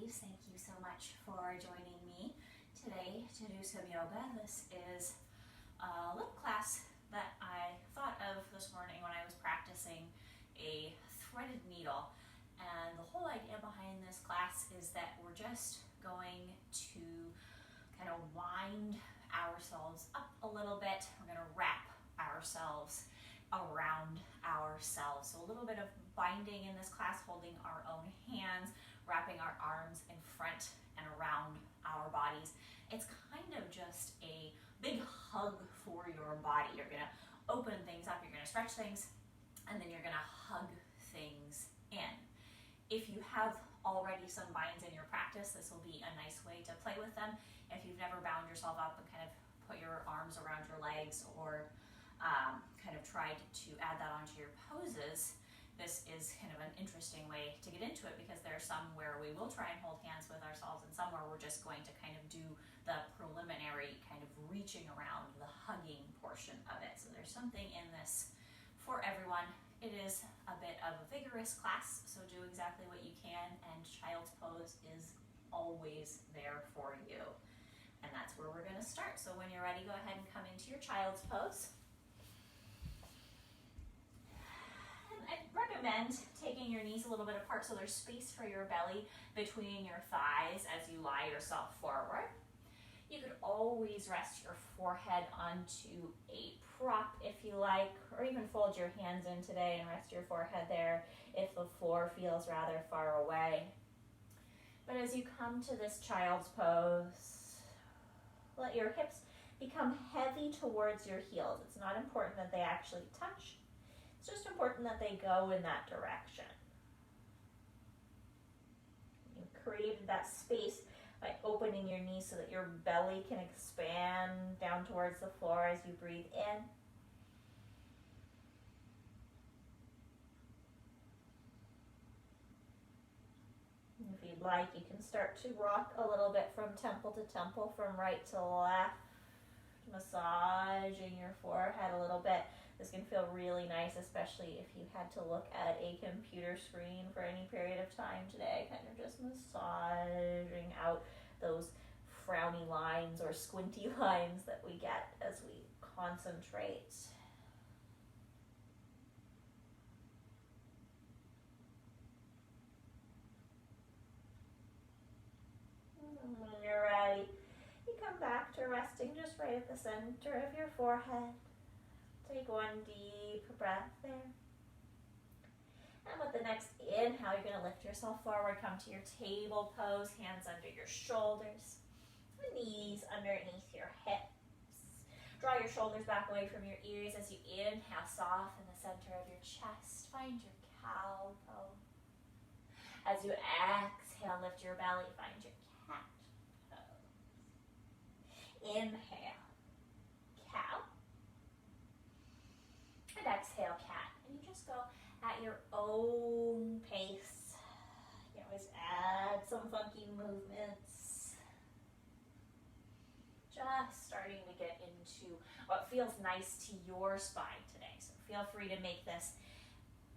ladies, thank you so much for joining me today to do some yoga. This is a little class that I thought of this morning when I was practicing a threaded needle. And the whole idea behind this class is that we're just going to kind of wind ourselves up a little bit. We're going to wrap ourselves around ourselves. So a little bit of binding in this class, holding our own hands, wrapping our arms in front and around our bodies. It's kind of just a big hug for your body. You're gonna open things up, you're gonna stretch things, and then you're gonna hug things in. If you have already some binds in your practice, this will be a nice way to play with them. If you've never bound yourself up and kind of put your arms around your legs or kind of tried to add that onto your poses, this is kind of an interesting way to get into it, because there are some where we will try and hold hands with ourselves and some where we're just going to kind of do the preliminary kind of reaching around, the hugging portion of it. So there's something in this for everyone. It is a bit of a vigorous class, so do exactly what you can, and child's pose is always there for you. And that's where we're going to start. So when you're ready, go ahead and come into your child's pose. I recommend taking your knees a little bit apart so there's space for your belly between your thighs as you lie yourself forward. You could always rest your forehead onto a prop if you like, or even fold your hands in today and rest your forehead there if the floor feels rather far away. But as you come to this child's pose, let your hips become heavy towards your heels. It's not important that they actually touch. It's just important that they go in that direction. You created that space by opening your knees so that your belly can expand down towards the floor as you breathe in. And if you'd like, you can start to rock a little bit from temple to temple, from right to left, massaging your forehead a little bit. This can feel really nice, especially if you had to look at a computer screen for any period of time today, kind of just massaging out those frowny lines or squinty lines that we get as we concentrate. And when you're ready, you come back to resting just right at the center of your forehead. Take one deep breath there. And with the next inhale, you're going to lift yourself forward, come to your table pose, hands under your shoulders, knees underneath your hips. Draw your shoulders back away from your ears as you inhale, soften the center of your chest. Find your cow pose. As you exhale, lift your belly, find your cat pose. Inhale, cow. And exhale, cat. And you just go at your own pace. You can always add some funky movements. Just starting to get into what feels nice to your spine today. So feel free to make this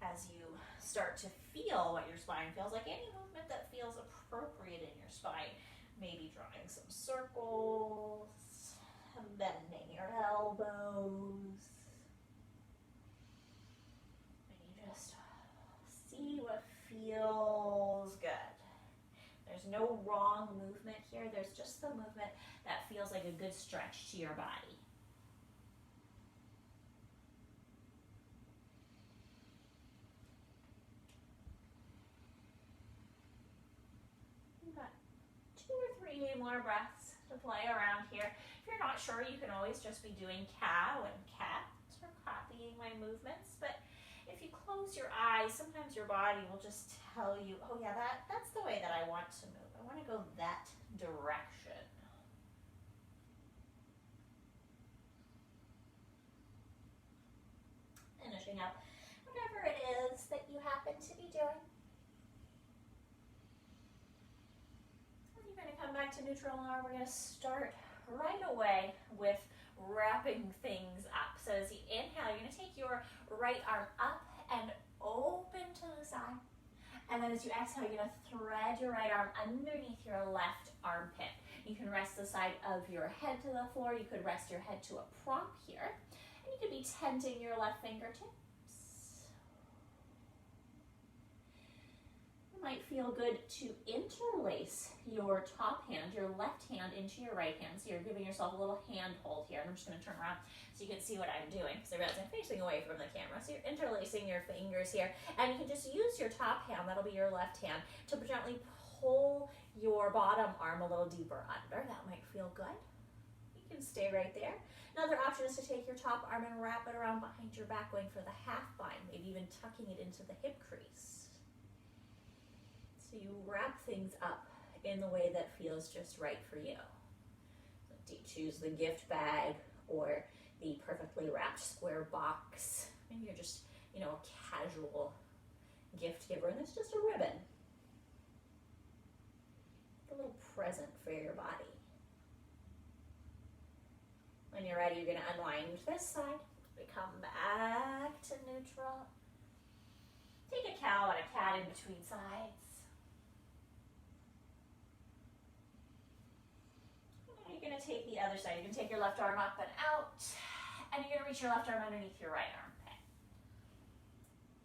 as you start to feel what your spine feels like. Any movement that feels appropriate in your spine. Maybe drawing some circles, bending your elbows. See what feels good. There's no wrong movement here. There's just the movement that feels like a good stretch to your body. You've got 2 or 3 more breaths to play around here. If you're not sure, you can always just be doing cow and cat or copying my movements, but if you close your eyes, sometimes your body will just tell you, oh yeah, that's the way that I want to move. I want to go that direction. Finishing up whatever it is that you happen to be doing. And you're going to come back to neutral now. We're going to start right away with wrapping things up. So as you inhale, you're going to take your right arm up and open to the side. And then as you exhale, you're going to thread your right arm underneath your left armpit. You can rest the side of your head to the floor. You could rest your head to a prop here. And you could be tenting your left fingertips. It might feel good to interlace your top hand, your left hand, into your right hand. So you're giving yourself a little hand hold here. And I'm just going to turn around so you can see what I'm doing, because I realize I'm facing away from the camera. So you're interlacing your fingers here. And you can just use your top hand, that'll be your left hand, to gently pull your bottom arm a little deeper under. That might feel good. You can stay right there. Another option is to take your top arm and wrap it around behind your back, going for the half bind, maybe even tucking it into the hip crease. So you wrap things up in the way that feels just right for you. So do you choose the gift bag or the perfectly wrapped square box? Maybe you're just, a casual gift giver, and it's just a ribbon. A little present for your body. When you're ready, you're going to unwind this side. We come back to neutral. Take a cow and a cat in between sides. And you're going to take the other side. You're going to take your left arm up and out, and you're going to reach your left arm underneath your right armpit.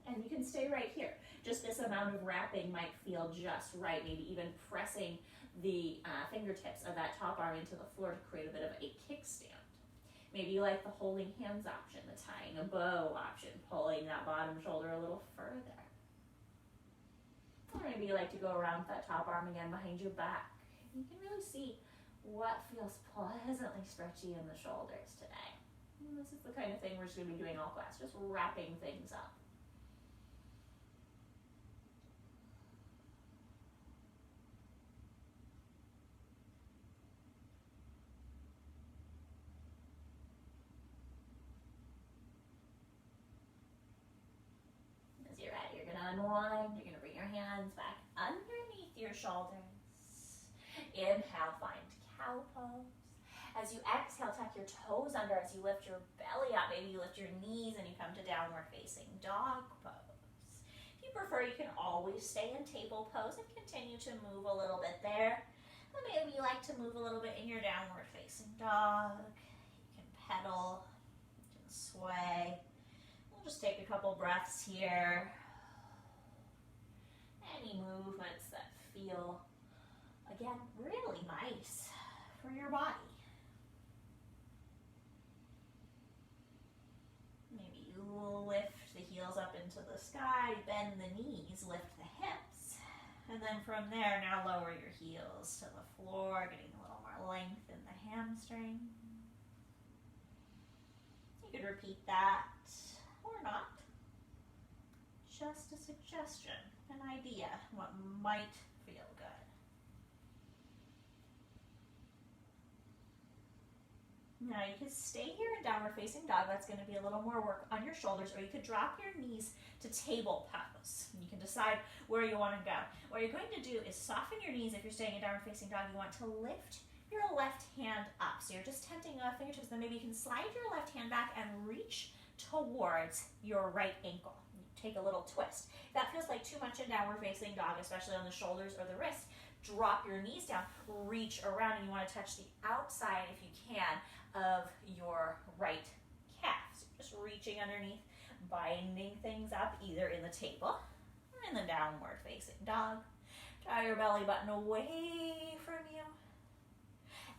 And you can stay right here. Just this amount of wrapping might feel just right, maybe even pressing the fingertips of that top arm into the floor to create a bit of a kickstand. Maybe you like the holding hands option, the tying a bow option, pulling that bottom shoulder a little further. Or maybe you like to go around with that top arm again behind your back. You can really see what feels pleasantly stretchy in the shoulders today. And this is the kind of thing we're just going to be doing all class, just wrapping things up. Unwind. You're going to bring your hands back underneath your shoulders. Inhale, find cow pose. As you exhale, tuck your toes under as you lift your belly up. Maybe you lift your knees and you come to downward facing dog pose. If you prefer, you can always stay in table pose and continue to move a little bit there. Or maybe you like to move a little bit in your downward facing dog. You can pedal, you can sway. We'll just take a couple breaths here. Any movements that feel, again, really nice for your body. Maybe you lift the heels up into the sky, bend the knees, lift the hips, and then from there, now lower your heels to the floor, getting a little more length in the hamstring. You could repeat that or not. Just a suggestion. An idea, what might feel good. Now you can stay here in downward facing dog. That's going to be a little more work on your shoulders, or you could drop your knees to table pose. You can decide where you want to go. What you're going to do is soften your knees. If you're staying in downward facing dog, you want to lift your left hand up. So you're just tenting the fingertips, then maybe you can slide your left hand back and reach towards your right ankle. Take a little twist. If that feels like too much in downward facing dog, especially on the shoulders or the wrist, drop your knees down, reach around, and you want to touch the outside, if you can, of your right calf. So just reaching underneath, binding things up either in the table or in the downward facing dog. Draw your belly button away from you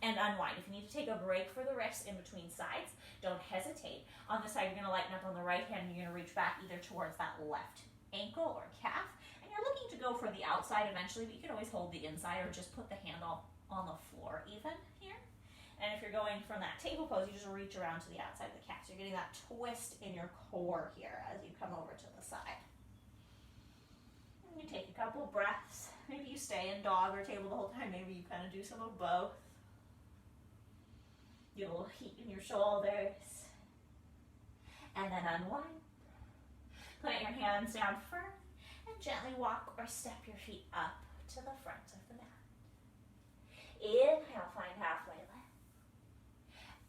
and unwind. If you need to take a break for the wrists in between sides, don't hesitate. On this side, you're going to lighten up on the right hand, and you're going to reach back either towards that left ankle or calf. And you're looking to go for the outside eventually, but you can always hold the inside or just put the hand on the floor even here. And if you're going from that table pose, you just reach around to the outside of the calf. So you're getting that twist in your core here as you come over to the side. And you take a couple breaths. Maybe you stay in dog or table the whole time. Maybe you kind of do some of both. Get a little heat in your shoulders. And then unwind. Put your hands down firm and gently walk or step your feet up to the front of the mat. Inhale, find halfway lift.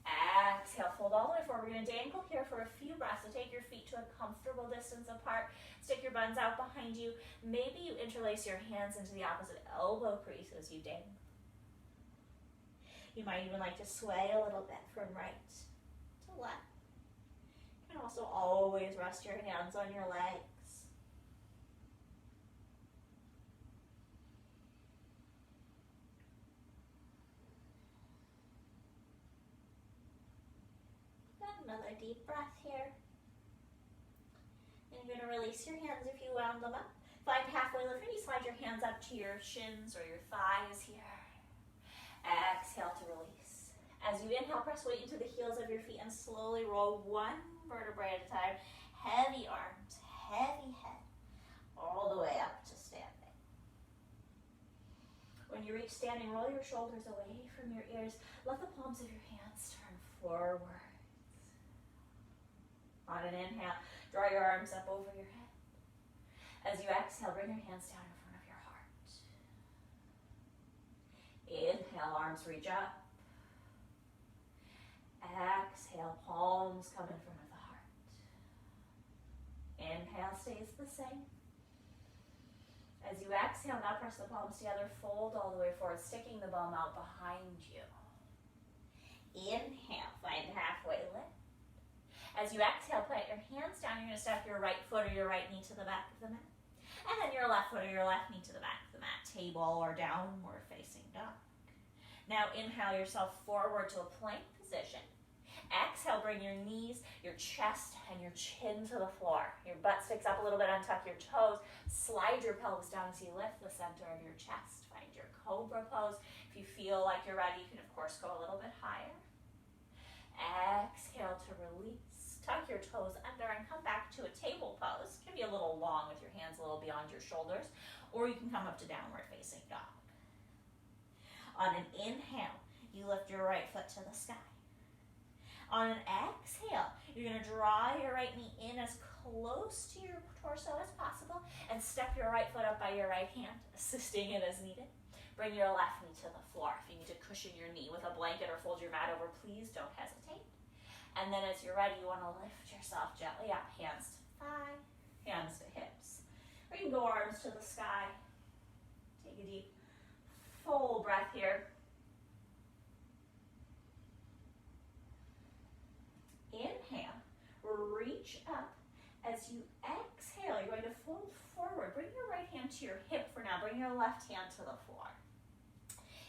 Exhale, fold all the way forward. We're going to dangle here for a few breaths. So take your feet to a comfortable distance apart. Stick your buns out behind you. Maybe you interlace your hands into the opposite elbow crease as you dangle. You might even like to sway a little bit from right to left. You can also always rest your hands on your legs. Another deep breath here. And you're going to release your hands if you wound them up. Find halfway lift. Maybe slide your hands up to your shins or your thighs here. Exhale to release. As you inhale, press weight into the heels of your feet and slowly roll one vertebrae at a time. Heavy arms, heavy head, all the way up to standing. When you reach standing, roll your shoulders away from your ears. Let the palms of your hands turn forward. On an inhale, draw your arms up over your head. As you exhale, bring your hands down in front of your heart. Inhale, arms reach up. Exhale, palms come in front of the heart. Inhale stays the same. As you exhale, now press the palms together, fold all the way forward, sticking the bum out behind you. Inhale, find halfway lift. As you exhale, plant your hands down. You're going to step your right foot or your right knee to the back of the mat. And then your left foot or your left knee to the back of the mat. Table or downward facing dog. Now inhale yourself forward to a plank position. Exhale, bring your knees, your chest, and your chin to the floor. Your butt sticks up a little bit, untuck your toes. Slide your pelvis down as you lift the center of your chest. Find your cobra pose. If you feel like you're ready, you can of course go a little bit higher. Exhale to release. Tuck your toes under and come back to a table pose. It can be a little long with your hands a little beyond your shoulders, or you can come up to downward facing dog. On an inhale, you lift your right foot to the sky. On an exhale, you're going to draw your right knee in as close to your torso as possible and step your right foot up by your right hand, assisting it as needed. Bring your left knee to the floor. If you need to cushion your knee with a blanket or fold your mat over, please don't hesitate. And then as you're ready, you want to lift yourself gently up, hands to thigh, hands to hips. Or you can go arms to the sky. Take a deep, full breath here. Inhale, reach up. As you exhale, you're going to fold forward. Bring your right hand to your hip for now. Bring your left hand to the floor.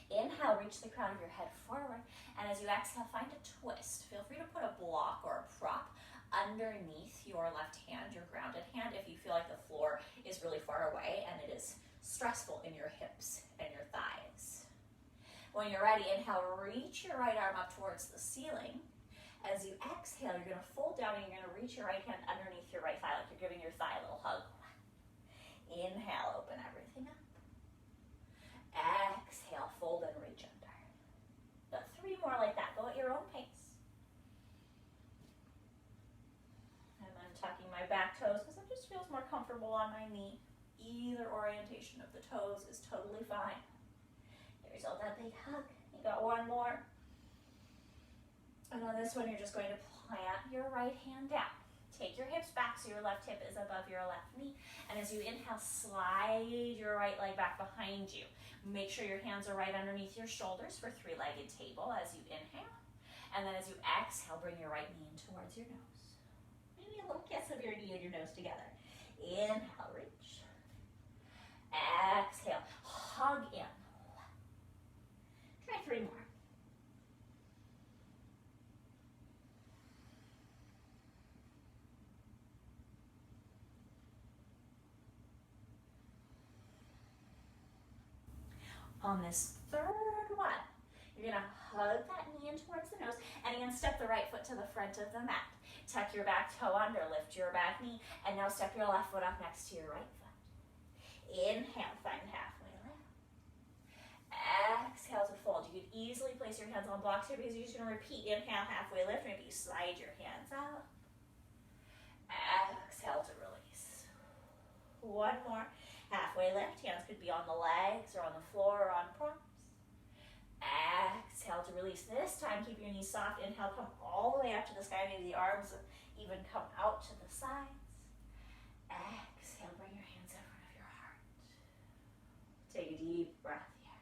Inhale, reach the crown of your head forward. And as you exhale, find a twist. Feel free to put a block or a prop underneath your left hand, your grounded hand, if you feel like the floor is really far away and it is stressful in your hips and your thighs. When you're ready, inhale, reach your right arm up towards the ceiling. As you exhale, you're going to fold down and you're going to reach your right hand underneath your right thigh, like you're giving your thigh a little hug. Inhale, open everything up. Exhale, fold and reach under. Got 3 more like that. Go at your own pace. And I'm tucking my back toes because it just feels more comfortable on my knee. Either orientation of the toes is totally fine. There's all that big hug. You got 1 more. And on this one, you're just going to plant your right hand down. Take your hips back so your left hip is above your left knee. And as you inhale, slide your right leg back behind you. Make sure your hands are right underneath your shoulders for 3-legged table as you inhale. And then as you exhale, bring your right knee in towards your nose. Maybe a little kiss of your knee and your nose together. Inhale, reach. Exhale, hug in. Try 3 more. On this 3rd one, you're going to hug that knee in towards the nose, and you're going to step the right foot to the front of the mat. Tuck your back toe under, lift your back knee, and now step your left foot up next to your right foot. Inhale, find halfway lift. Exhale to fold. You could easily place your hands on blocks here because you're just going to repeat. Inhale, halfway lift. Maybe you slide your hands out. Exhale to release. 1 more. Halfway lift, hands could be on the legs or on the floor or on props. Exhale to release. This time, keep your knees soft. Inhale, come all the way up to the sky. Maybe the arms even come out to the sides. Exhale. breath here.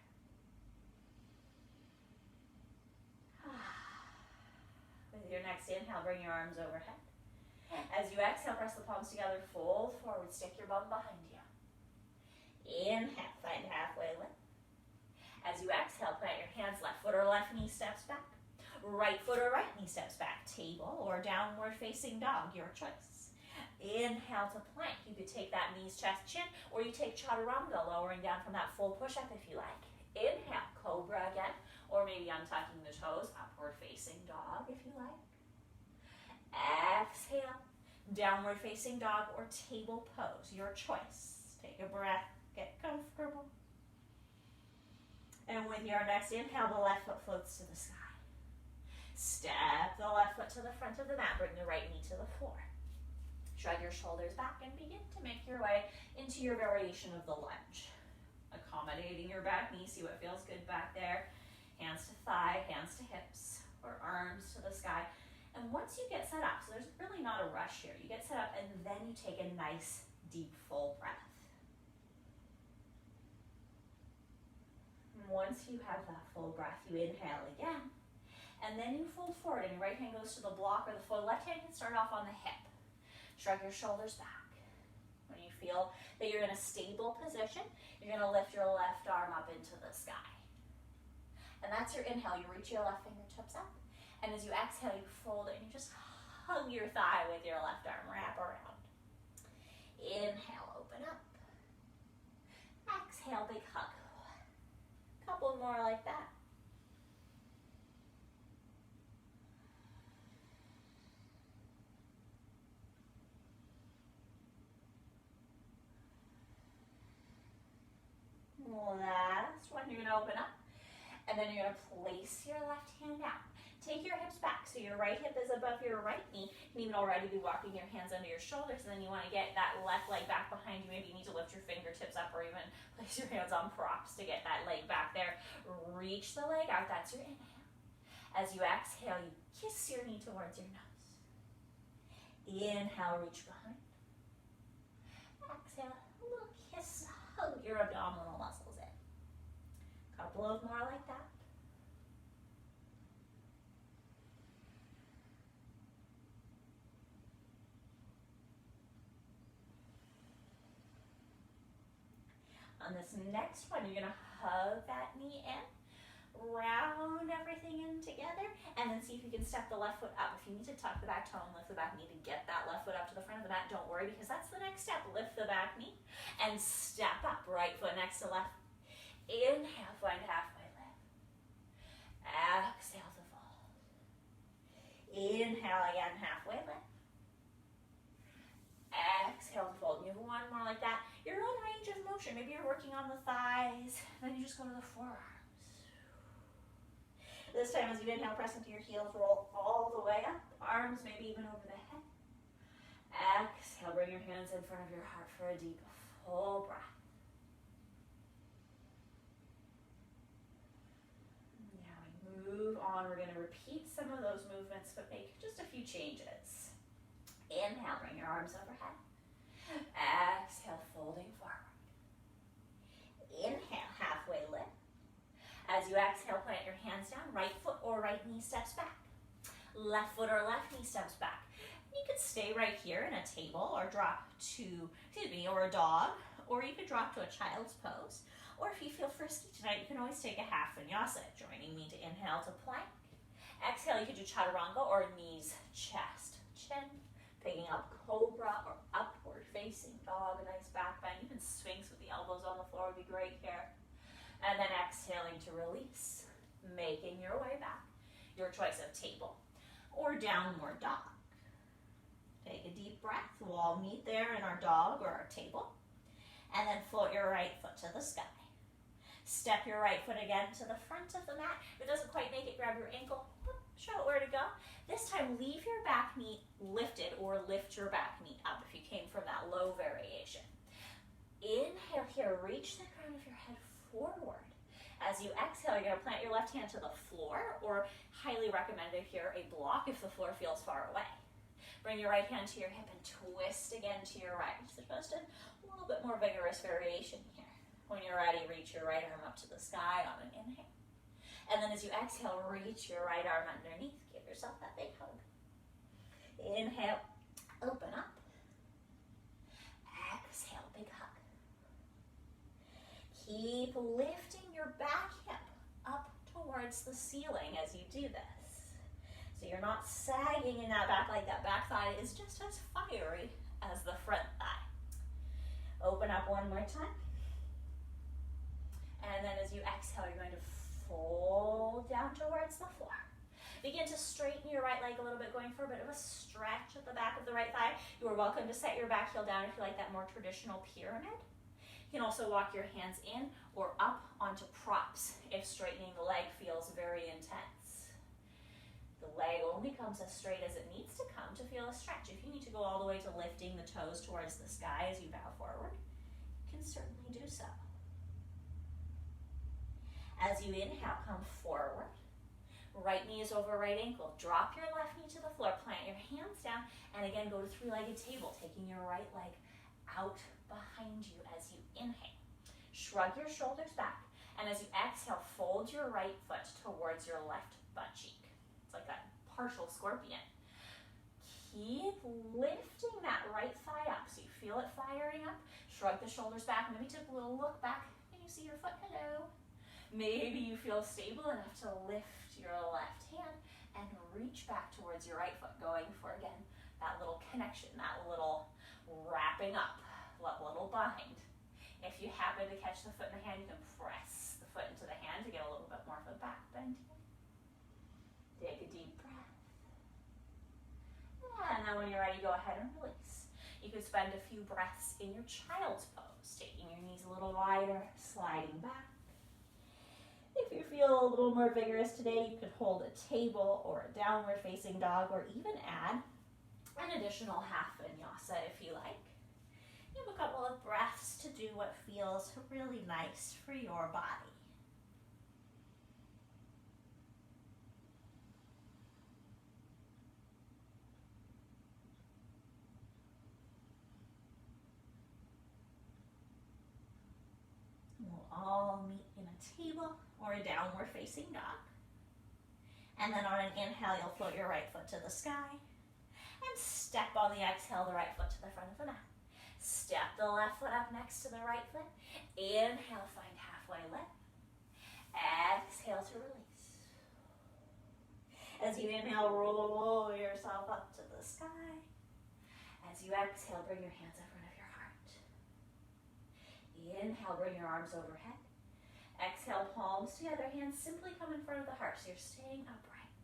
With your next inhale, bring your arms overhead. As you exhale, press the palms together, fold forward, stick your bum behind you. Inhale, find halfway lift. As you exhale, plant your hands, left foot or left knee steps back. Right foot or right knee steps back. Table or downward facing dog, your choice. Inhale to plank. You could take that knees, chest, chin, or you take chaturanga, lowering down from that full push-up if you like. Inhale, cobra again, or maybe untucking the toes, upward facing dog if you like. Exhale, downward facing dog or table pose, your choice. Take a breath, get comfortable. And with your next inhale, the left foot floats to the sky. Step the left foot to the front of the mat, bring the right knee to the floor. Shrug your shoulders back and begin to make your way into your variation of the lunge. Accommodating your back knee, see what feels good back there. Hands to thigh, hands to hips, or arms to the sky. And once you get set up, so there's really not a rush here, you get set up and then you take a nice, deep, full breath. And once you have that full breath, you inhale again. And then you fold forward and your right hand goes to the block or the foot. Left hand can start off on the hip. Shrug your shoulders back. When you feel that you're in a stable position, you're going to lift your left arm up into the sky. And that's your inhale. You reach your left fingertips up. And as you exhale, you fold it and you just hug your thigh with your left arm. Wrap around. Inhale, open up. Exhale, big hug. Couple more like that. Last one, you're going to open up, and then you're going to place your left hand down. Take your hips back, so your right hip is above your right knee. You can even already be walking your hands under your shoulders, and then you want to get that left leg back behind you. Maybe you need to lift your fingertips up or even place your hands on props to get that leg back there. Reach the leg out, that's your inhale. As you exhale, you kiss your knee towards your nose. Inhale, reach behind. Exhale, a little kiss, hug your abdominal muscles in. Couple of more like that. On this next one, you're going to hug that knee in, round everything in together, and then see if you can step the left foot up. If you need to tuck the back toe and lift the back knee to get that left foot up to the front of the mat, don't worry, because that's the next step. Lift the back knee and step up. Right foot next to left. Inhale, find halfway lift. Exhale to fold. Inhale again, halfway lift. Exhale to fold. You have one more like that. Your own range of motion. Maybe you're working on the thighs, then you just go to the forearms. This time as you inhale, press into your heels, roll all the way up. Arms maybe even over the head. Exhale, bring your hands in front of your heart for a deep, full breath. Now we move on. We're going to repeat some of those movements, but make just a few changes. Inhale, bring your arms overhead. Exhale, folding forward. Inhale, halfway lift. As you exhale, plant your hands down. Right foot or right knee steps back. Left foot or left knee steps back. You could stay right here in a table or drop to, or a dog, or you could drop to a child's pose. Or if you feel frisky tonight, you can always take a half vinyasa, joining me to inhale to plank. Exhale, you could do chaturanga or knees, chest, chin. Picking up cobra or upward facing dog, a nice back bend. Even sphinx with the elbows on the floor would be great here. And then exhaling to release, making your way back. Your choice of table or downward dog. Take a deep breath. We'll all meet there in our dog or our table. And then float your right foot to the sky. Step your right foot again to the front of the mat. If it doesn't quite make it, grab your ankle. Show it where to go. This time, leave your back knee lifted or lift your back knee up if you came from that low variation. Inhale here, reach the crown of your head forward. As you exhale, you're going to plant your left hand to the floor, or highly recommended here, a block if the floor feels far away. Bring your right hand to your hip and twist again to your right. So just a little bit more vigorous variation here. When you're ready, reach your right arm up to the sky on an inhale. And then as you exhale, reach your right arm underneath. Give yourself that big hug. Inhale, open up. Exhale, big hug. Keep lifting your back hip up towards the ceiling as you do this. So you're not sagging in that back leg. That back thigh is just as fiery as the front thigh. Open up one more time. And then as you exhale, you're going to fold down towards the floor. Begin to straighten your right leg a little bit, going for a bit of a stretch at the back of the right thigh. You are welcome to set your back heel down if you like that more traditional pyramid. You can also walk your hands in or up onto props if straightening the leg feels very intense. The leg only comes as straight as it needs to come to feel a stretch. If you need to go all the way to lifting the toes towards the sky as you bow forward, you can certainly do so. As you inhale, come forward. Right knee is over right ankle. Drop your left knee to the floor. Plant your hands down. And again, go to three-legged table, taking your right leg out behind you as you inhale. Shrug your shoulders back. And as you exhale, fold your right foot towards your left butt cheek. It's like that partial scorpion. Keep lifting that right thigh up so you feel it firing up. Shrug the shoulders back. Maybe take a little look back. Can you see your foot? Hello. Maybe you feel stable enough to lift your left hand and reach back towards your right foot, going for, again, that little connection, that little wrapping up, that little bind. If you happen to catch the foot in the hand, you can press the foot into the hand to get a little bit more of a back bend here. Take a deep breath. And then when you're ready, go ahead and release. You could spend a few breaths in your child's pose, taking your knees a little wider, sliding back. If you feel a little more vigorous today, you could hold a table or a downward facing dog, or even add an additional half vinyasa if you like. You have a couple of breaths to do what feels really nice for your body. We'll all meet in a table or a downward facing dog. And then on an inhale, you'll float your right foot to the sky. And step on the exhale, the right foot to the front of the mat. Step the left foot up next to the right foot. Inhale, find halfway lift. Exhale to release. As you inhale, roll yourself up to the sky. As you exhale, bring your hands in front of your heart. Inhale, bring your arms overhead. Exhale, palms together, hands simply come in front of the heart, so you're staying upright.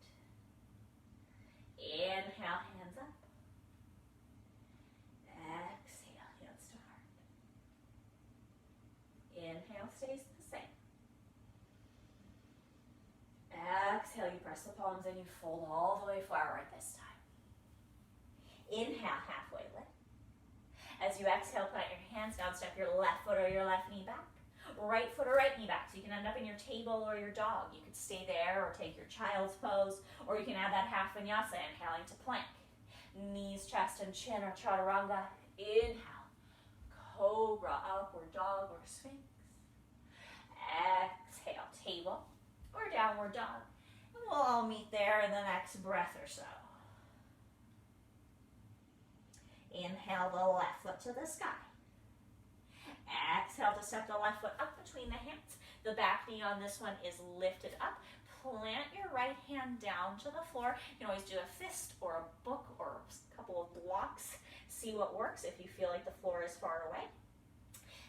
Inhale, hands up. Exhale, hands to heart. Inhale stays the same. Exhale, you press the palms in, you fold all the way forward this time. Inhale, halfway lift. As you exhale, plant your hands down, step your left foot or your left knee back. Right foot or right knee back, so you can end up in your table or your dog. You could stay there or take your child's pose, or you can add that half vinyasa, inhaling to plank. Knees, chest, and chin or chaturanga. Inhale, cobra, upward dog or sphinx. Exhale, table or downward dog. And we'll all meet there in the next breath or so. Inhale the left foot to the sky. Exhale to step the left foot up between the hands. The back knee on this one is lifted up. Plant your right hand down to the floor. You can always do a fist or a book or a couple of blocks. See what works if you feel like the floor is far away.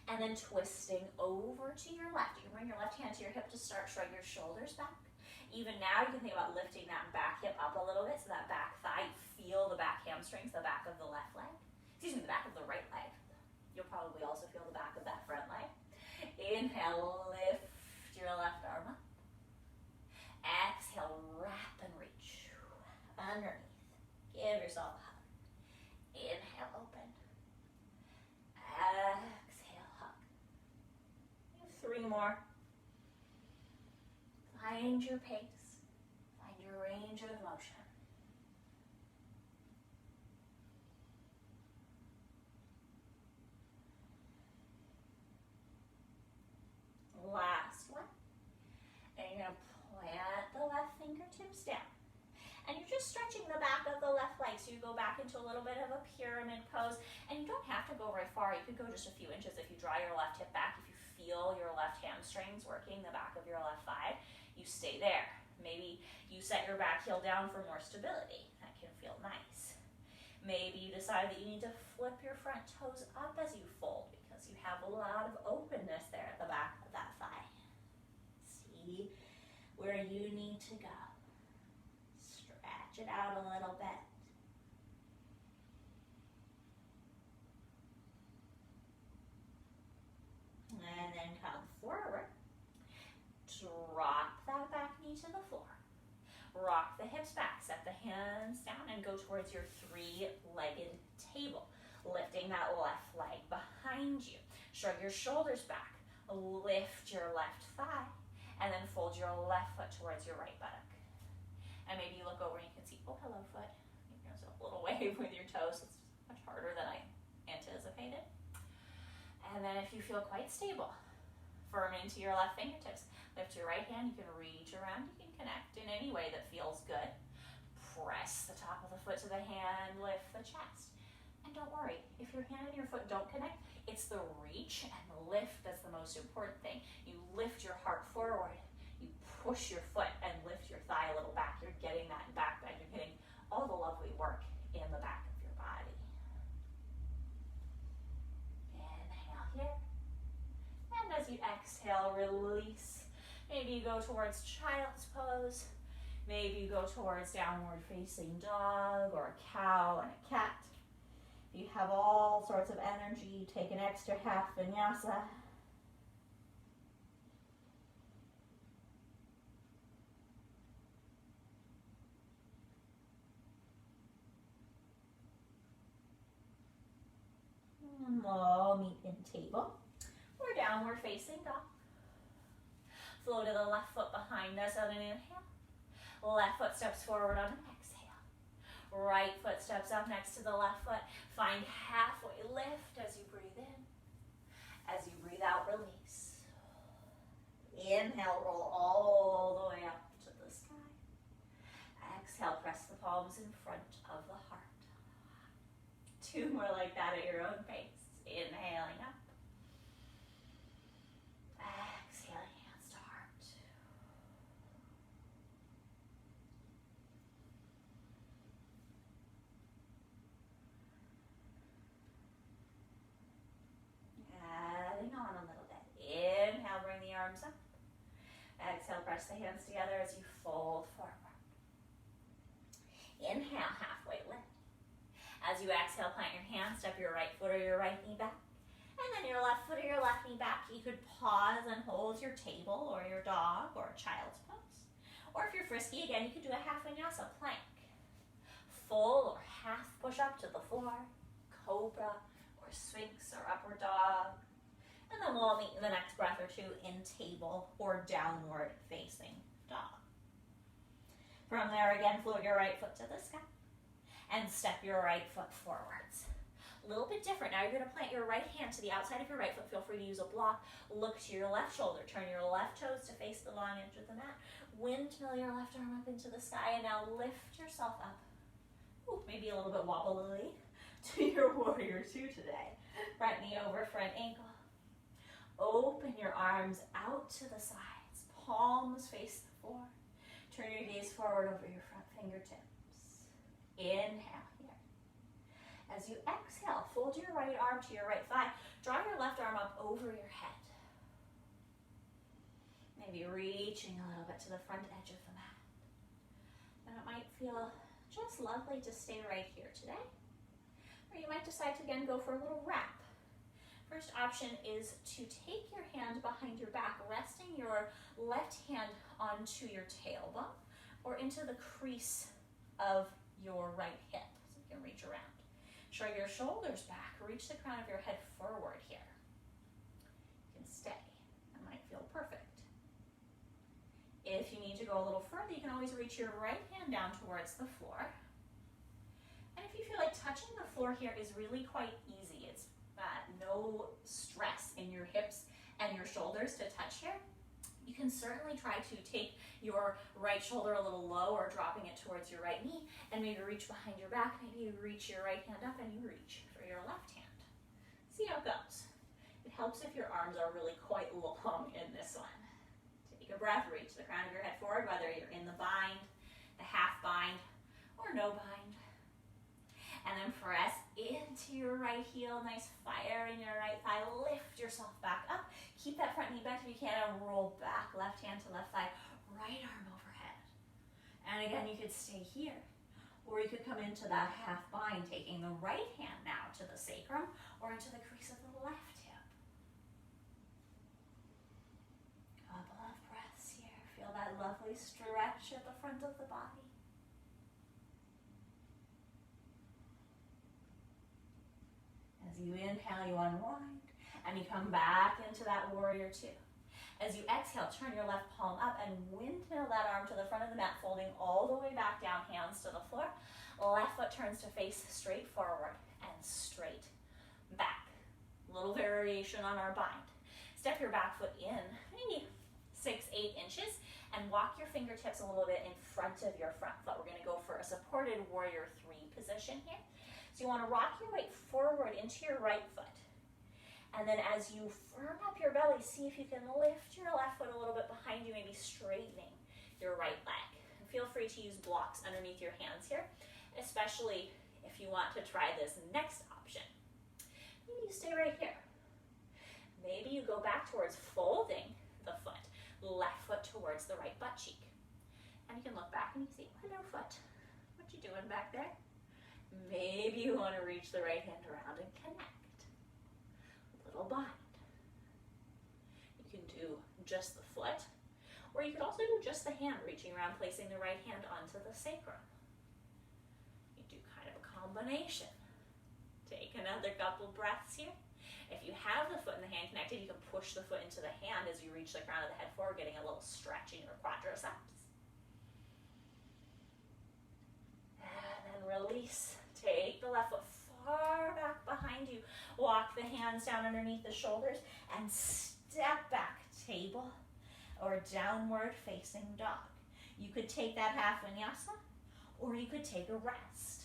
And then twisting over to your left. You can bring your left hand to your hip to start. Shrug your shoulders back. Even now, you can think about lifting that back hip up a little bit, so that back thigh, you feel the back hamstrings, the back of the left leg. Excuse me, the back of the right leg. You'll probably also feel the back of that front leg. Inhale, lift your left arm up. Exhale, wrap and reach underneath. Give yourself a hug. Inhale, open. Exhale, hug. 3 more. Find your pace. Find your range of motion. fingertips down. And you're just stretching the back of the left leg, so you go back into a little bit of a pyramid pose, and you don't have to go very far. You could go just a few inches if you draw your left hip back. If you feel your left hamstrings working the back of your left thigh, you stay there. Maybe you set your back heel down for more stability. That can feel nice. Maybe you decide that you need to flip your front toes up as you fold because you have a lot of openness there at the back of that thigh. See where you need to go. Stretch it out a little bit. And then come forward. Drop that back knee to the floor. Rock the hips back, set the hands down, and go towards your three-legged table. Lifting that left leg behind you. Shrug your shoulders back. Lift your left thigh, and then fold your left foot towards your right buttock. And maybe you look over and you can see, oh, hello, foot. Give yourself a little wave with your toes. It's much harder than I anticipated. And then if you feel quite stable, firm into your left fingertips. Lift your right hand. You can reach around. You can connect in any way that feels good. Press the top of the foot to the hand. Lift the chest. And don't worry, if your hand and your foot don't connect, it's the reach and the lift that's the most important thing. You lift your heart forward. You push your foot and lift your thigh a little back. You're getting that back bend. You're getting all the lovely work in the back of your body. Inhale here. And as you exhale, release. Maybe you go towards child's pose. Maybe you go towards downward facing dog or a cow and a cat. You have all sorts of energy. Take an extra half vinyasa. And we'll meet in table or downward facing dog. Flow to the left foot behind us on an inhale. Left foot steps forward on an exhale. Right foot steps up next to the left foot. Find halfway lift as you breathe in. As you breathe out, release. Inhale, roll all the way up to the sky. Exhale, press the palms in front of the heart. Two more like that at your own pace. Inhaling up. Exhaling, hands to heart. Adding on a little bit. Inhale, bring the arms up. Exhale, press the hands together as you fold forward. Inhale, halfway lift. As you exhale, plant your hands, step your right foot or your right knee back. And then your left foot or your left knee back. You could pause and hold your table or your dog or a child's pose. Or if you're frisky again, you could do a half vinyasa plank. Full or half push up to the floor, cobra or sphinx or upward dog. And then we'll meet in the next breath or two in table or downward facing dog. From there again, float your right foot to the sky. And step your right foot forwards. A little bit different. Now you're going to plant your right hand to the outside of your right foot. Feel free to use a block. Look to your left shoulder. Turn your left toes to face the long edge of the mat. Windmill your left arm up into the sky. And now lift yourself up. Ooh, maybe a little bit wobbly to your warrior two today. Front knee over front ankle. Open your arms out to the sides. Palms face the floor. Turn your gaze forward over your front fingertips. Inhale here. As you exhale, fold your right arm to your right thigh. Draw your left arm up over your head. Maybe reaching a little bit to the front edge of the mat. And it might feel just lovely to stay right here today. Or you might decide to again go for a little wrap. First option is to take your hand behind your back, resting your left hand onto your tailbone or into the crease of your right hip, so you can reach around. Shrug your shoulders back. Reach the crown of your head forward here. You can stay. That might feel perfect. If you need to go a little further, you can always reach your right hand down towards the floor. And if you feel like touching the floor here is really quite easy, it's no stress in your hips and your shoulders to touch here, You can certainly try to take your right shoulder a little low or dropping it towards your right knee and maybe reach behind your back. Maybe you reach your right hand up and you reach for your left hand. See how it goes. It helps if your arms are really quite long in this one. Take a breath, reach the crown of your head forward, whether you're in the bind, the half bind, or no bind. And then press into your right heel, nice fire in your right thigh. Lift yourself back up. Keep that front knee bent if you can, and roll back, left hand to left thigh, right arm overhead. And again, you could stay here, or you could come into that half bind, taking the right hand now to the sacrum, or into the crease of the left hip. Couple of breaths here. Feel that lovely stretch at the front of the body. As you inhale, you unwind, and you come back into that warrior two. As you exhale, turn your left palm up and windmill that arm to the front of the mat, folding all the way back down, hands to the floor. Left foot turns to face straight forward and straight back. Little variation on our bind. Step your back foot in, maybe 6-8 inches, and walk your fingertips a little bit in front of your front foot. We're going to go for a supported warrior three position here. So you want to rock your weight forward into your right foot. And then as you firm up your belly, see if you can lift your left foot a little bit behind you, maybe straightening your right leg. And feel free to use blocks underneath your hands here, especially if you want to try this next option. Maybe you stay right here. Maybe you go back towards folding the foot, left foot towards the right butt cheek. And you can look back and you see, hello foot, what you doing back there? Maybe you want to reach the right hand around and connect. Little bind. You can do just the foot, or you could also do just the hand, reaching around, placing the right hand onto the sacrum. You do kind of a combination. Take another couple breaths here. If you have the foot and the hand connected, you can push the foot into the hand as you reach the crown of the head forward, getting a little stretch in your quadriceps. And then release. Take the left foot far back behind you. Walk the hands down underneath the shoulders and step back, table or downward facing dog. You could take that half vinyasa, or you could take a rest.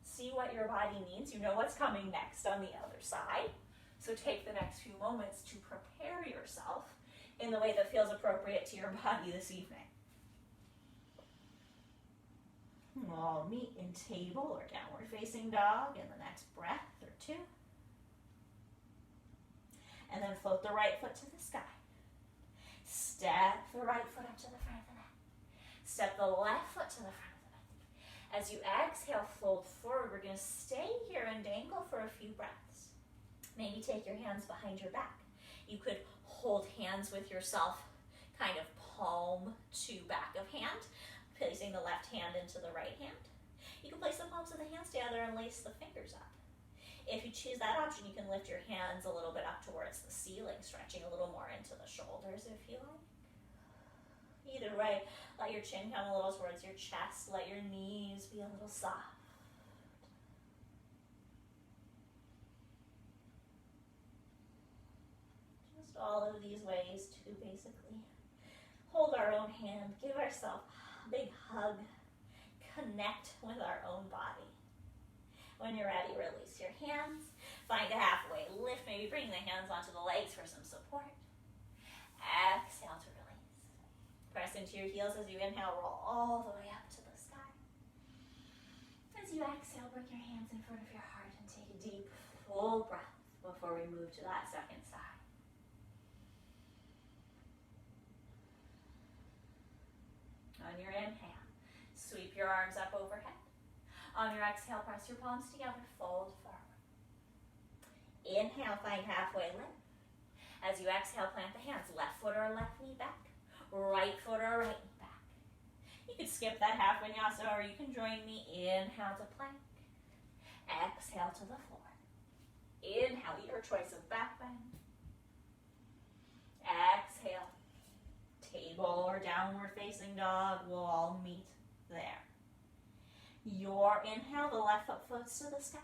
See what your body needs. You know what's coming next on the other side. So take the next few moments to prepare yourself in the way that feels appropriate to your body this evening. We'll meet in table or downward facing dog in the next breath or two. And then float the right foot to the sky. Step the right foot up to the front of the mat. Step the left foot to the front of the mat. As you exhale, fold forward. We're going to stay here and dangle for a few breaths. Maybe take your hands behind your back. You could hold hands with yourself, kind of palm to back of hand, placing the left hand into the right hand. You can place the palms of the hands together and lace the fingers up. If you choose that option, you can lift your hands a little bit up towards the ceiling, stretching a little more into the shoulders if you like. Either way, let your chin come a little towards your chest. Let your knees be a little soft. Just all of these ways to basically hold our own hand, give ourselves big hug, connect with our own body. When you're ready, release your hands, find a halfway lift, maybe bring the hands onto the legs for some support. Exhale to release. Press into your heels as you inhale, roll all the way up to the sky. As you exhale, bring your hands in front of your heart and take a deep, full breath before we move to that second side. On your inhale, sweep your arms up overhead. On your exhale, press your palms together, fold forward. Inhale, find halfway lift. As you exhale, plant the hands, left foot or left knee back, right foot or right knee back. You can skip that half vinyasa, or you can join me. Inhale to plank. Exhale to the floor. Inhale, your choice of back bend. Exhale. Table or downward facing dog will all meet there. Your inhale, the left foot floats to the sky.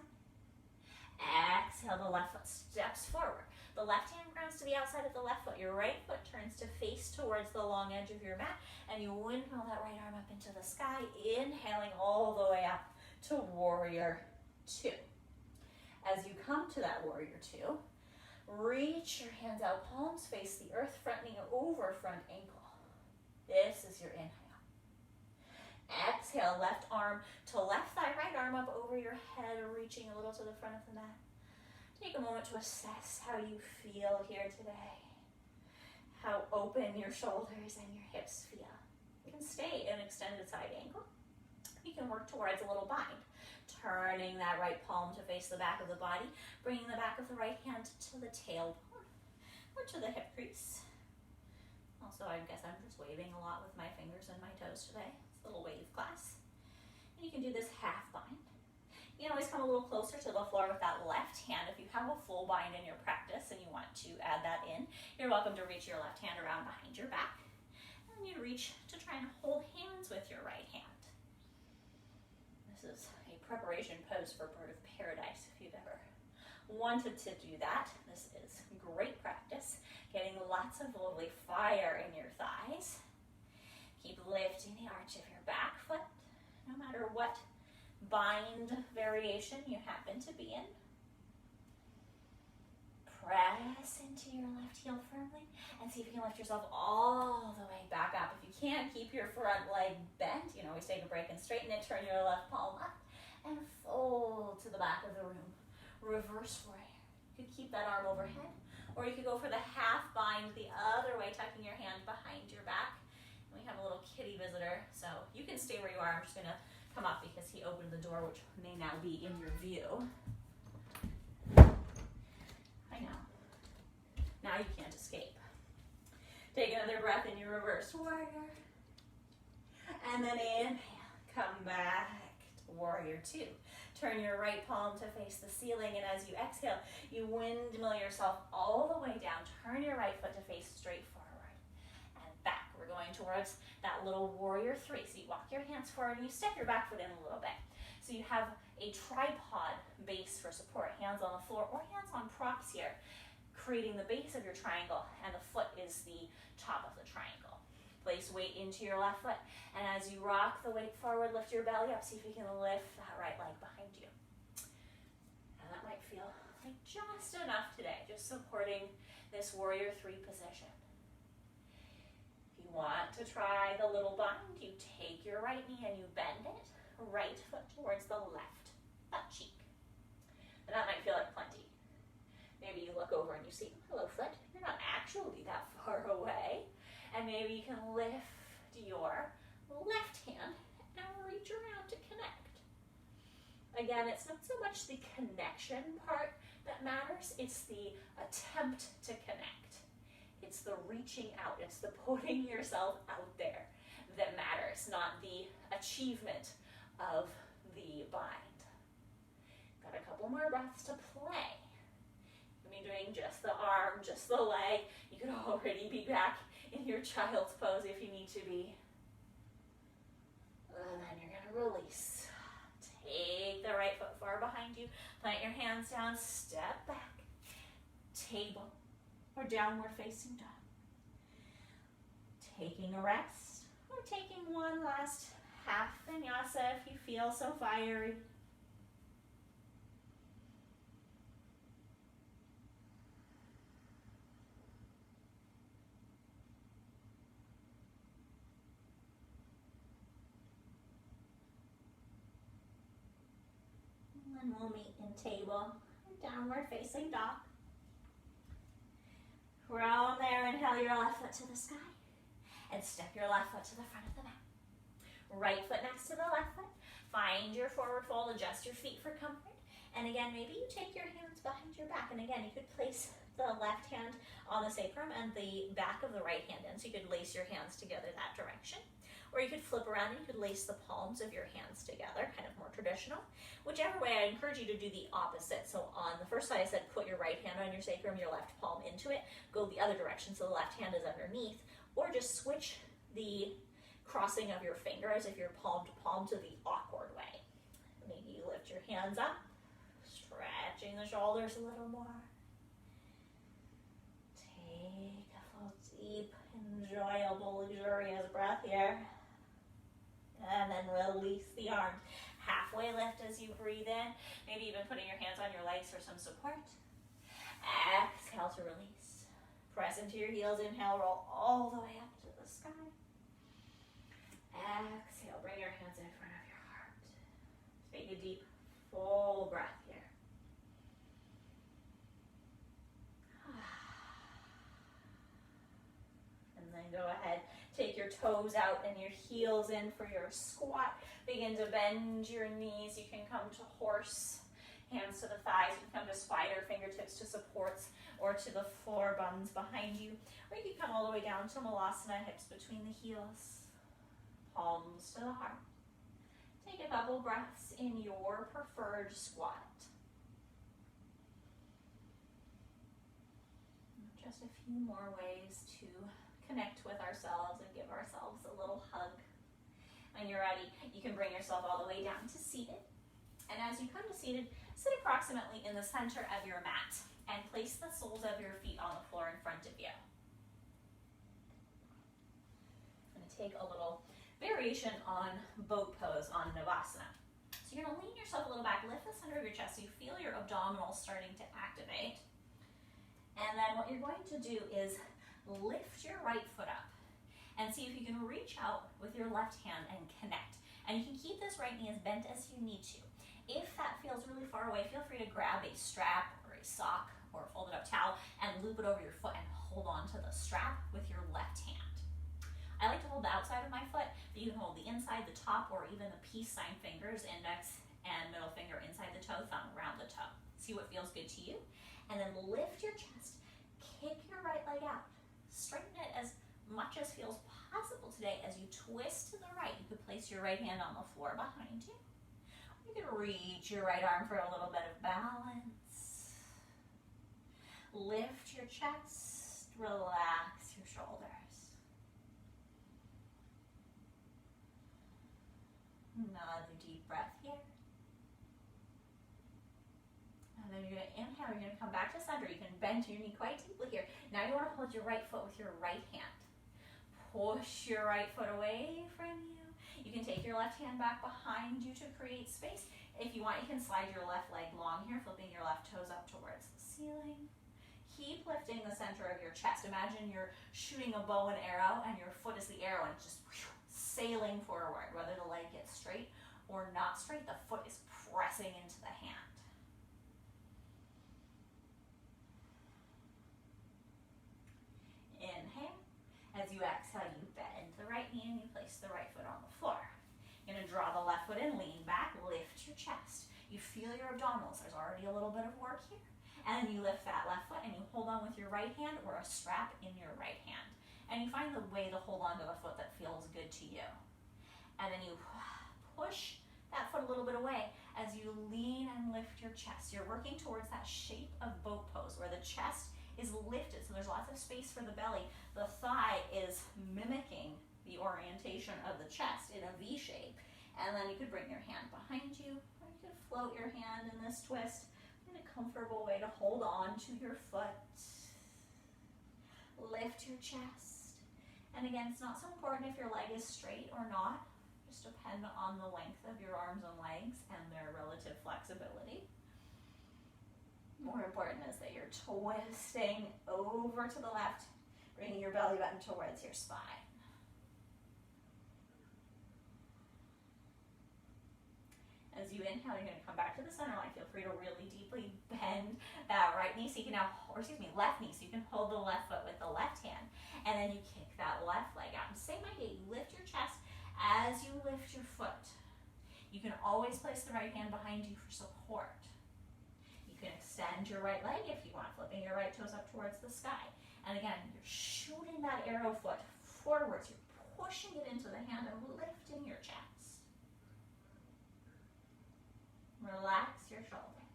Exhale, the left foot steps forward. The left hand grounds to the outside of the left foot. Your right foot turns to face towards the long edge of your mat, and you windmill that right arm up into the sky, inhaling all the way up to warrior two. As you come to that warrior two, reach your hands out, palms face the earth, front knee over front ankle. This is your inhale. Exhale, left arm to left thigh, right arm up over your head, reaching a little to the front of the mat. Take a moment to assess how you feel here today. How open your shoulders and your hips feel. You can stay in extended side angle. You can work towards a little bind. Turning that right palm to face the back of the body, bringing the back of the right hand to the tailbone or to the hip crease. Also, I guess I'm just waving a lot with my fingers and my toes today. It's a little wave class. And you can do this half bind. You can always come a little closer to the floor with that left hand. If you have a full bind in your practice and you want to add that in, you're welcome to reach your left hand around behind your back. And you reach to try and hold hands with your right hand. This is a preparation pose for bird of paradise if you've ever wanted to do that. This is great practice, getting lots of lovely fire in your thighs. Keep lifting the arch of your back foot, no matter what bind variation you happen to be in. Press into your left heel firmly and see if you can lift yourself all the way back up. If you can't keep your front leg bent, you can always take a break and straighten it, turn your left palm up and fold to the back of the room. Reverse warrior. You could keep that arm overhead, or you could go for the half bind the other way, tucking your hand behind your back. And we have a little kitty visitor, so you can stay where you are. I'm just gonna come up because he opened the door, which may now be in your view. I know. Now you can't escape. Take another breath in your reverse warrior. And then inhale, come back to warrior two. Turn your right palm to face the ceiling, and as you exhale, you windmill yourself all the way down. Turn your right foot to face straight forward and back. We're going towards that little warrior three. So you walk your hands forward and you step your back foot in a little bit. So you have a tripod base for support, hands on the floor or hands on props here, creating the base of your triangle, and the foot is the top of the triangle. Place weight into your left foot, and as you rock the weight forward, lift your belly up. See if you can lift that right leg behind you. And that might feel like just enough today, just supporting this warrior three position. If you want to try the little bind, you take your right knee and you bend it, right foot towards the left butt cheek. And that might feel like plenty. Maybe you look over and you see, hello foot, you're not actually that far away. And maybe you can lift your left hand and reach around to connect. Again, it's not so much the connection part that matters, it's the attempt to connect. It's the reaching out, it's the putting yourself out there that matters, not the achievement of the bind. Got a couple more breaths to play. You can be doing just the arm, just the leg. You could already be back in your child's pose if you need to be. And then you're gonna release. Take the right foot far behind you, plant your hands down, step back, table or downward facing dog. Taking a rest or taking one last half vinyasa if you feel so fiery. And we'll meet in table, downward facing dog. From there, inhale your left foot to the sky and step your left foot to the front of the mat. Right foot next to the left foot. Find your forward fold, adjust your feet for comfort. And again, maybe you take your hands behind your back. And again, you could place the left hand on the sacrum and the back of the right hand in. So you could lace your hands together that direction. Or you could flip around and you could lace the palms of your hands together, kind of more traditional. Whichever way, I encourage you to do the opposite. So on the first side, I said put your right hand on your sacrum, your left palm into it. Go the other direction, so the left hand is underneath. Or just switch the crossing of your fingers if you're palm to palm to the awkward way. Maybe you lift your hands up, Stretching the shoulders a little more. Take a full, deep, enjoyable, luxurious breath here. And then release the arms. Halfway lift as you breathe in. Maybe even putting your hands on your legs for some support. Exhale to release. Press into your heels. Inhale, roll all the way up to the sky. Exhale, bring your hands in front of your heart. Take a deep, full breath here. And then go ahead, take your toes out and your heels in for your squat. Begin to bend your knees. You can come to horse, hands to the thighs. You can come to spider, fingertips to supports, or to the floor, buns behind you. Or you can come all the way down to malasana, hips between the heels, palms to the heart. Take a couple breaths in your preferred squat. Just a few more ways to connect with ourselves and give ourselves a little hug. When you're ready, you can bring yourself all the way down to seated. And as you come to seated, sit approximately in the center of your mat and place the soles of your feet on the floor in front of you. I'm going to take a little variation on boat pose on Navasana. So you're going to lean yourself a little back, lift the center of your chest so you feel your abdominals starting to activate. And then what you're going to do is lift your right foot up and see if you can reach out with your left hand and connect. And you can keep this right knee as bent as you need to. If that feels really far away, feel free to grab a strap or a sock or a folded up towel and loop it over your foot and hold on to the strap with your left hand. I like to hold the outside of my foot, but you can hold the inside, the top, or even the peace sign fingers, index and middle finger inside the toe, thumb around the toe. See what feels good to you. And then lift your chest, kick your right leg out. Straighten it as much as feels possible today. As you twist to the right, you could place your right hand on the floor behind you. You can reach your right arm for a little bit of balance. Lift your chest, relax your shoulders. Another deep breath here. And then you're going to inhale, you're going to come back to center. You can bend your knee quite deeply here. Now you want to hold your right foot with your right hand. Push your right foot away from you. You can take your left hand back behind you to create space. If you want, you can slide your left leg long here, flipping your left toes up towards the ceiling. Keep lifting the center of your chest. Imagine you're shooting a bow and arrow and your foot is the arrow and it's just sailing forward. Whether the leg gets straight or not straight, the foot is pressing into the hand. Inhale. As you exhale, you bend the right knee and you place the right foot on the floor. You're going to draw the left foot in, lean back, lift your chest. You feel your abdominals. There's already a little bit of work here. And then you lift that left foot and you hold on with your right hand or a strap in your right hand. And you find the way to hold on to the foot that feels good to you. And then you push that foot a little bit away as you lean and lift your chest. You're working towards that shape of boat pose where the chest is lifted, so there's lots of space for the belly. The thigh is mimicking the orientation of the chest in a V shape. And then you could bring your hand behind you, or you could float your hand in this twist in a comfortable way to hold on to your foot. Lift your chest. And again, it's not so important if your leg is straight or not. Just depend on the length of your arms and legs and their relative flexibility. More important is that you're twisting over to the left, bringing your belly button towards your spine. As you inhale, you're going to come back to the center line. Feel free to really deeply bend that right knee so you can now, left knee, so you can hold the left foot with the left hand. And then you kick that left leg out. And same idea, you lift your chest as you lift your foot. You can always place the right hand behind you for support. You can extend your right leg if you want, flipping your right toes up towards the sky. And again, you're shooting that arrow foot forwards. You're pushing it into the hand and lifting your chest. Relax your shoulders.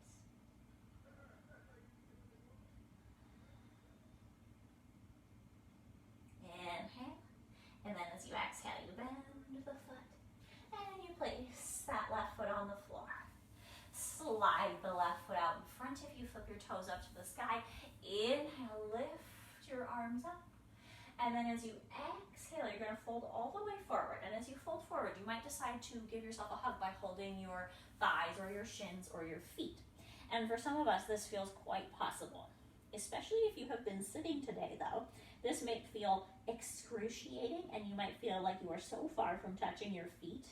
Inhale. And then as you exhale, you bend the foot. And you place that left foot on the floor. slide the left foot out in front of you, flip your toes up to the sky. Inhale, lift your arms up. And then as you exhale, you're going to fold all the way forward. And as you fold forward, you might decide to give yourself a hug by holding your thighs or your shins or your feet. And for some of us, this feels quite possible, especially if you have been sitting today, though. This may feel excruciating, and you might feel like you are so far from touching your feet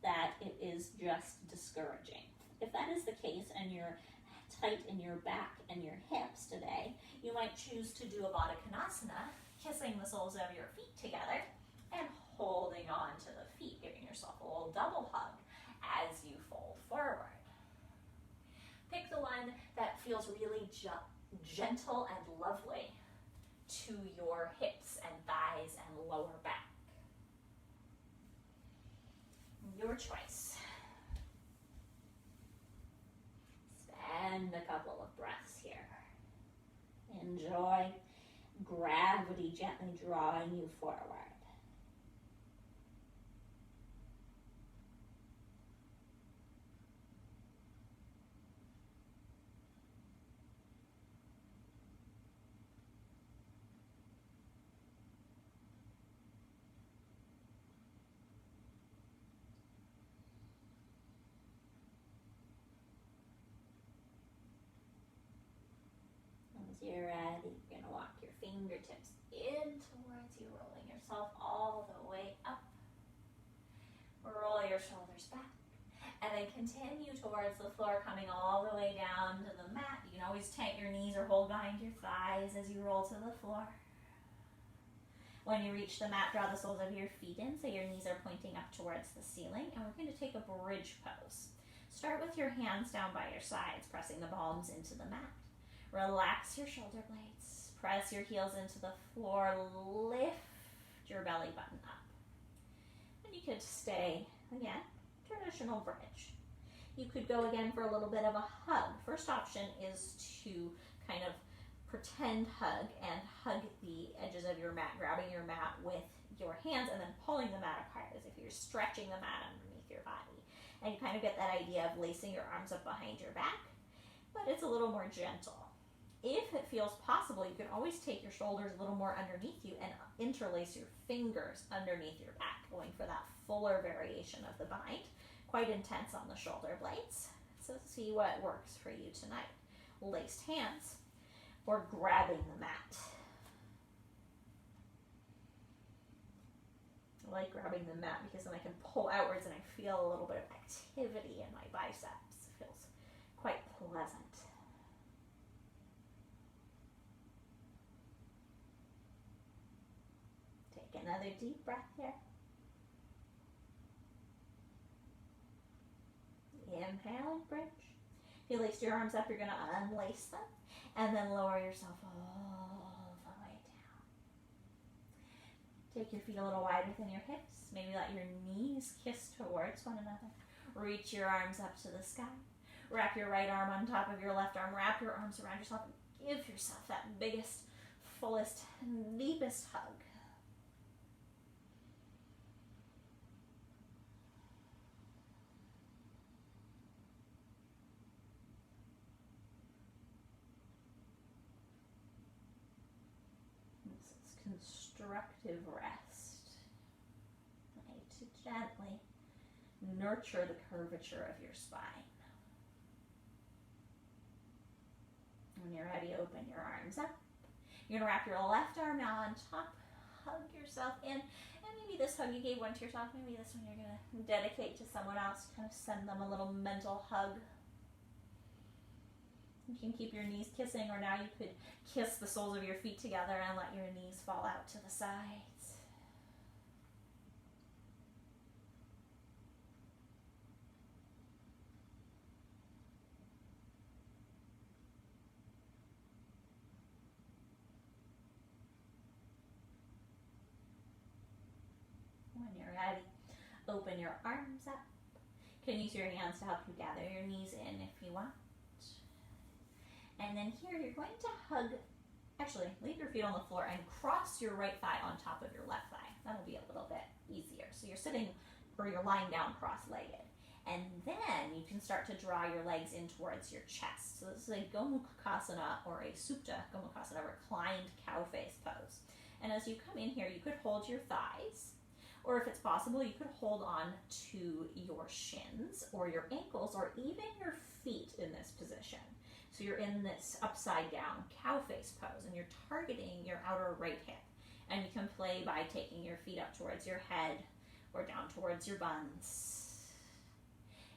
that it is just discouraging. If that is the case and you're tight in your back and your hips today, you might choose to do a Baddha Konasana, kissing the soles of your feet together and holding on to the feet, giving yourself a little double hug as you fold forward. Pick the one that feels really gentle and lovely to your hips and thighs and lower back. Your choice. Spend a couple of breaths here. Enjoy gravity gently drawing you forward. As you're ready, you're going to walk your fingertips in towards you, rolling yourself all the way up. Roll your shoulders back. And then continue towards the floor, coming all the way down to the mat. You can always tighten your knees or hold behind your thighs as you roll to the floor. When you reach the mat, draw the soles of your feet in so your knees are pointing up towards the ceiling. And we're going to take a bridge pose. Start with your hands down by your sides, pressing the palms into the mat. Relax your shoulder blades. Press your heels into the floor. Lift your belly button up. And you could stay, again, traditional bridge. You could go again for a little bit of a hug. First option is to kind of pretend hug and hug the edges of your mat, grabbing your mat with your hands and then pulling the mat apart as if you're stretching the mat underneath your body. And you kind of get that idea of lacing your arms up behind your back, but it's a little more gentle. If it feels possible, you can always take your shoulders a little more underneath you and interlace your fingers underneath your back, going for that fuller variation of the bind. Quite intense on the shoulder blades. So see what works for you tonight. Laced hands or grabbing the mat. I like grabbing the mat because then I can pull outwards and I feel a little bit of activity in my biceps. It feels quite pleasant. Take another deep breath here. Inhale and bridge. If you laced your arms up, you're going to unlace them and then lower yourself all the way down. Take your feet a little wider than your hips. Maybe let your knees kiss towards one another. Reach your arms up to the sky. Wrap your right arm on top of your left arm. Wrap your arms around yourself and give yourself that biggest, fullest, deepest hug. Constructive rest. Right, to gently nurture the curvature of your spine. When you're ready, open your arms up. You're going to wrap your left arm now on top, hug yourself in, and maybe this hug you gave one to yourself, maybe this one you're going to dedicate to someone else, kind of send them a little mental hug. You can keep your knees kissing, or now you could kiss the soles of your feet together and let your knees fall out to the sides. When you're ready, open your arms up. You can use your hands to help you gather your knees in if you want. And then here you're going to hug, actually leave your feet on the floor and cross your right thigh on top of your left thigh. That'll be a little bit easier. So you're sitting or you're lying down cross-legged. And then you can start to draw your legs in towards your chest. So this is a Gomukhasana or a Supta Gomukhasana, reclined cow face pose. And as you come in here, you could hold your thighs, or if it's possible, you could hold on to your shins or your ankles or even your feet in this position. So you're in this upside down cow face pose and you're targeting your outer right hip. And you can play by taking your feet up towards your head or down towards your buns.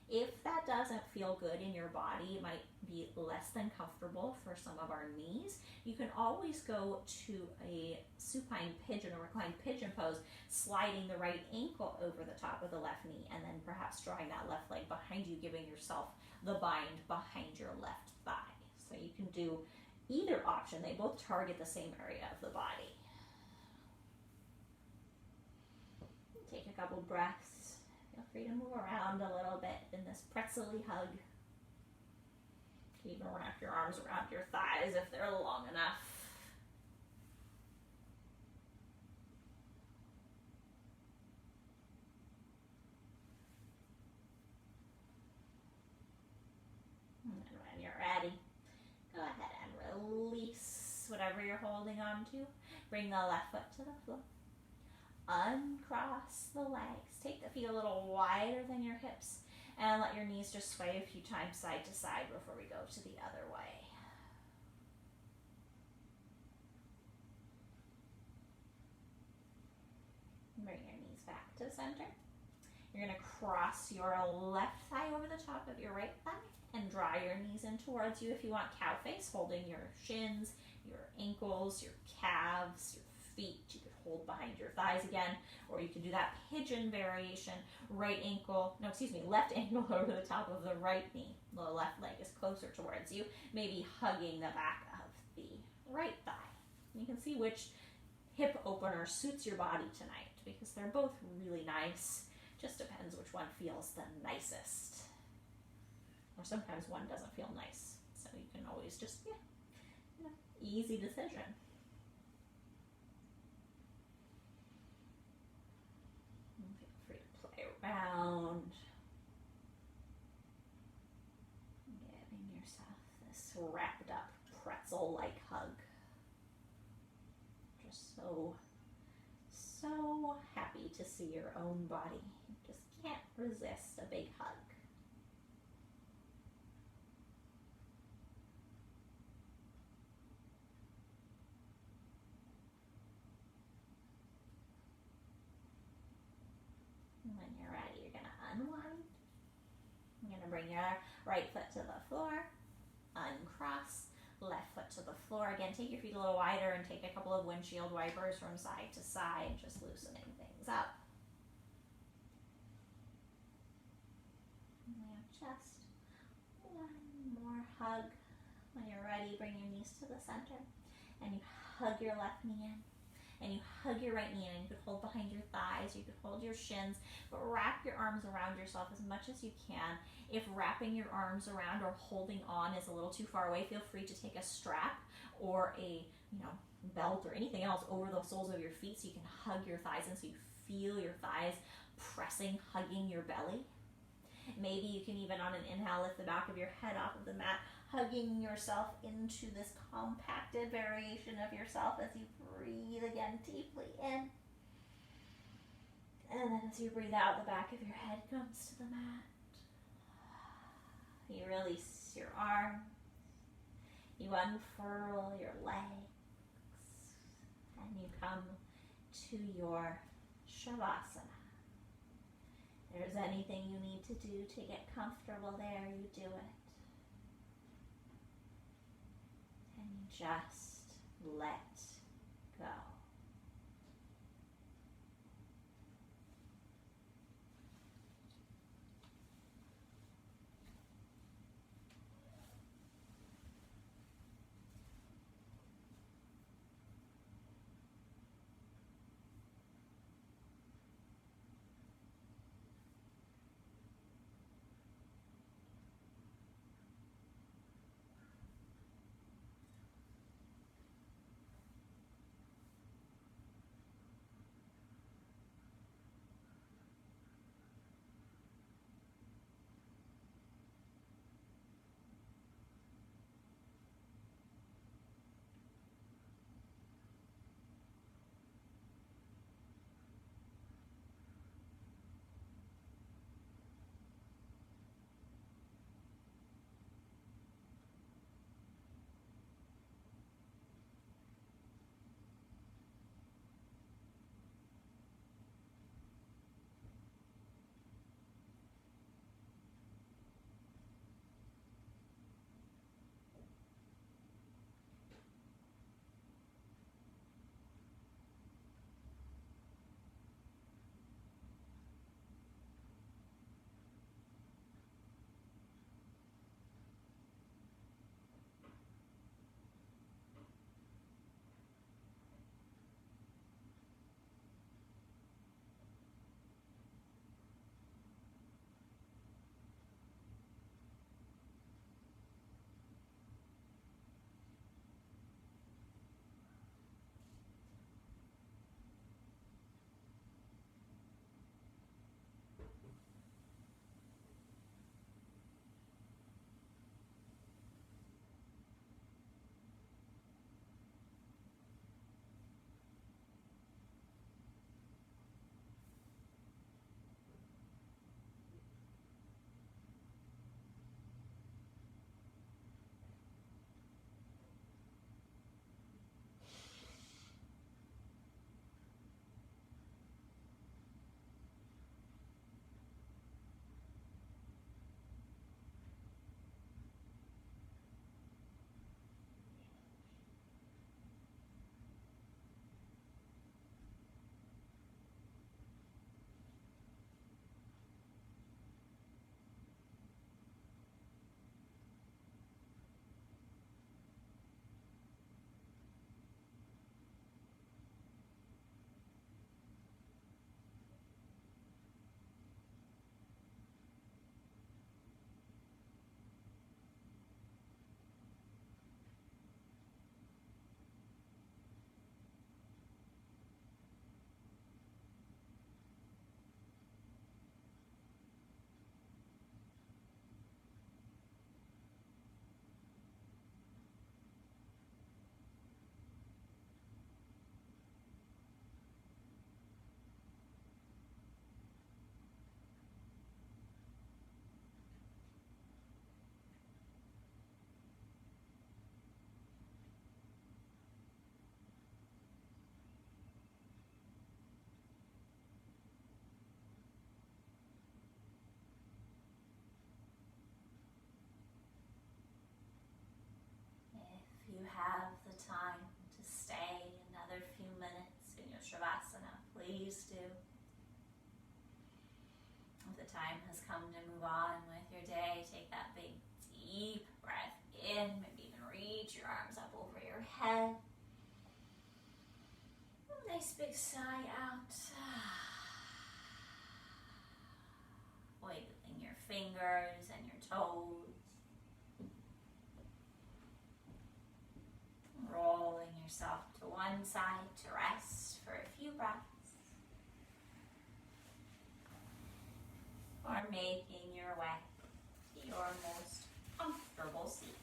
If that doesn't feel good in your body, it might be less than comfortable for some of our knees, you can always go to a supine pigeon or reclined pigeon pose, sliding the right ankle over the top of the left knee and then perhaps drawing that left leg behind you, giving yourself the bind behind your left thigh. So you can do either option. They both target the same area of the body. Take a couple breaths. Feel free to move around a little bit in this pretzel-y hug. You can even wrap your arms around your thighs if they're long enough. And then when you're ready, go ahead and release whatever you're holding on to. Bring the left foot to the floor. Uncross the legs. Take the feet a little wider than your hips and let your knees just sway a few times side to side before we go to the other way. Bring your knees back to center. You're going to cross your left thigh over the top of your right thigh and draw your knees in towards you if you want cow face, holding your shins, your ankles, your calves, your feet. You could hold behind your thighs again, or you can do that pigeon variation, left ankle over the top of the right knee. The left leg is closer towards you, maybe hugging the back of the right thigh. You can see which hip opener suits your body tonight because they're both really nice. Just depends which one feels the nicest. Or sometimes one doesn't feel nice. So you can always just, easy decision. Around, giving yourself this wrapped up pretzel-like hug. Just so happy to see your own body. You just can't resist a big hug. When you're ready, you're going to unwind. You're going to bring your right foot to the floor, uncross, left foot to the floor. Again, take your feet a little wider and take a couple of windshield wipers from side to side, just loosening things up. And just one more hug. When you're ready, bring your knees to the center and you hug your left knee in. And you hug your right knee in. You could hold behind your thighs, you could hold your shins, but wrap your arms around yourself as much as you can. If wrapping your arms around or holding on is a little too far away, feel free to take a strap or a belt or anything else over the soles of your feet so you can hug your thighs in, so you feel your thighs pressing, hugging your belly. Maybe you can even on an inhale lift the back of your head off of the mat, hugging yourself into this compacted variation of yourself as you breathe again deeply in. And then as you breathe out, the back of your head comes to the mat. You release your arms. You unfurl your legs. And you come to your Shavasana. If there's anything you need to do to get comfortable there, you do it. And you just let go. Shavasana, please do. If the time has come to move on with your day, take that big deep breath in, maybe even reach your arms up over your head. Nice big sigh out. Wiggling your fingers and your toes. Rolling yourself to one side to rest for a few breaths. Or making your way to your most comfortable seat.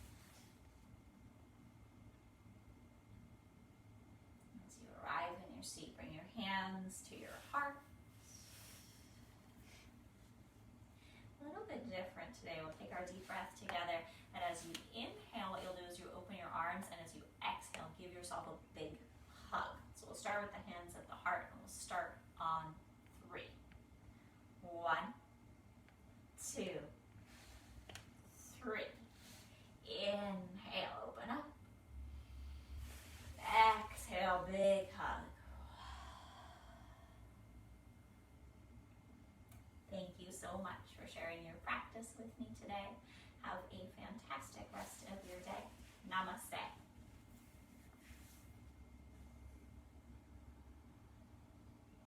As you arrive in your seat, bring your hands to your heart. A little bit different today. We'll take our deep breath together, and as you inhale, what you'll do is you open your arms, and as you exhale, give yourself a big hug. So we'll start with the hands at the heart, and we'll start on 3. 1, 2, 3. Inhale, open up. Exhale, big hug. Thank you so much for sharing your practice with me today. Have a fantastic rest of your day. Namaste.